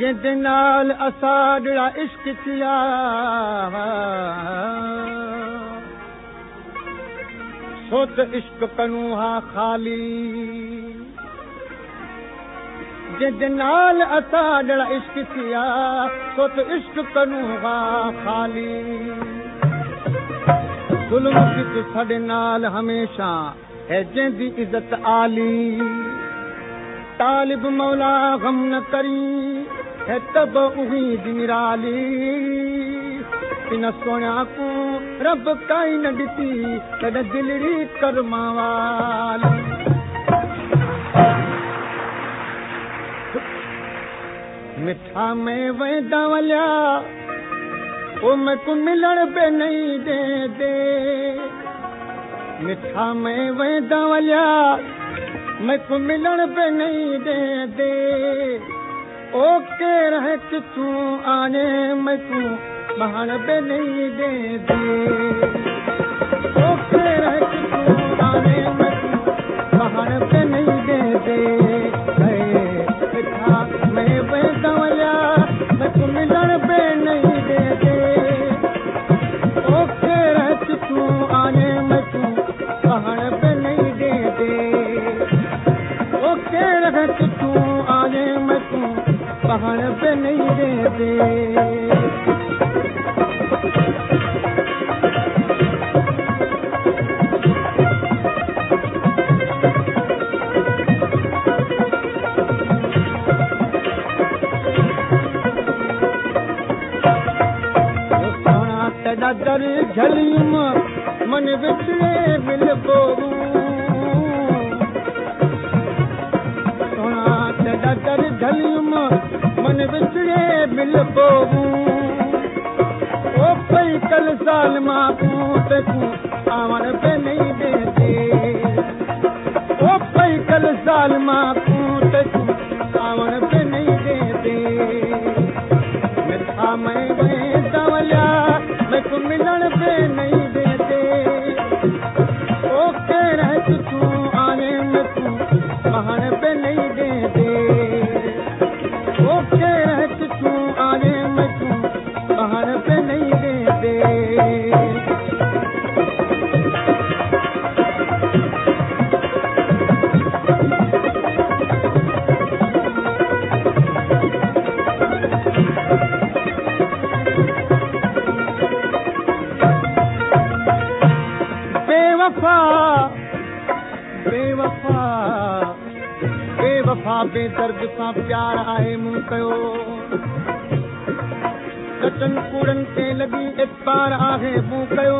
जंहिंजे नाल असां इश्क थिया सो त इश्क कनू हा खाली जंहिंजे नाल असां इश्क थिया सो त इश्क कनू हा खाली ज़ुल्म कित साडे नाल हमेशा है जंहिंजी इज़त आली तालिब मौला गम न करी है तब उम्मीद निराली इन सोनिया को रब काई न ॾिठी तॾहिं दिलड़ी कर्मा वाली मिठा में वेंदा वलिया ओ मैं को मिलण बे नहीं दे दे मिठा में वेंदा वलिया मैं को मिलण बे नहीं दे दे ओ के रह कि तू आने मैं तू महान बे नहीं दे दे ओ के रह कि तू आने मैं तू महान बे नहीं दे दे मिठा में वेंदा वलिया मैं को मिलण बे नहीं दे दे ओ के रह कि तू आने मैं तू महान बे नहीं दे दे ओ के रह कि तू आने मैं तू महान बे नहीं दे दे दर झलियुम मन विचड़े मिलबो सोना तॾा दर झलियुम मन विचड़े मिलबो ओ पई कल साल मां पूत तूं आवन पे नहीं दे दे ओ पई कल साल मां पूत तूं आवन पे नहीं दे दे मिठा मैं वेंदा वलिया मैं को मिलण पे नहीं दे दे ओ के रह तू आने में तू महान पे नहीं दे दे ओ के रह तू आने में तू महान पे नहीं दे दे बेवफा बेदर्द सां प्यार आहे मूं कयो कचन कूड़न ते लॻी एतबार आहे मूं कयो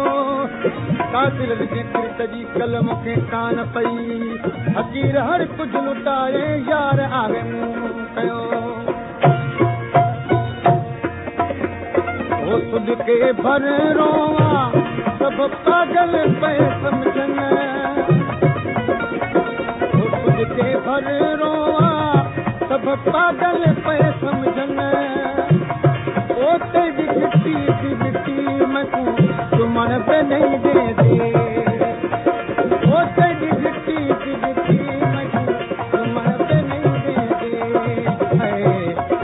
कातिल जे किरत जी कल मूंखे कान पई हकीर हर कुझु लुटाए यार आहे मूं कयो ओ सुध के भर रोवा सभु पागल पए सम्झन के भर रोआ सब पागल पे समझन ओ तेरी मिट्टी की मिट्टी मैं तुमन पे नहीं दे दे ओ तेरी मिट्टी की मिट्टी मैं तुमन पे नहीं दे दे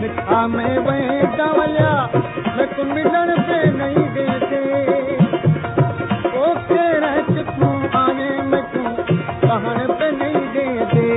मिठा में वेंदा वलिया मैं को मिलण पे नहीं दे दे ओ के रह तू आने में तू कहण पे नहीं दे दे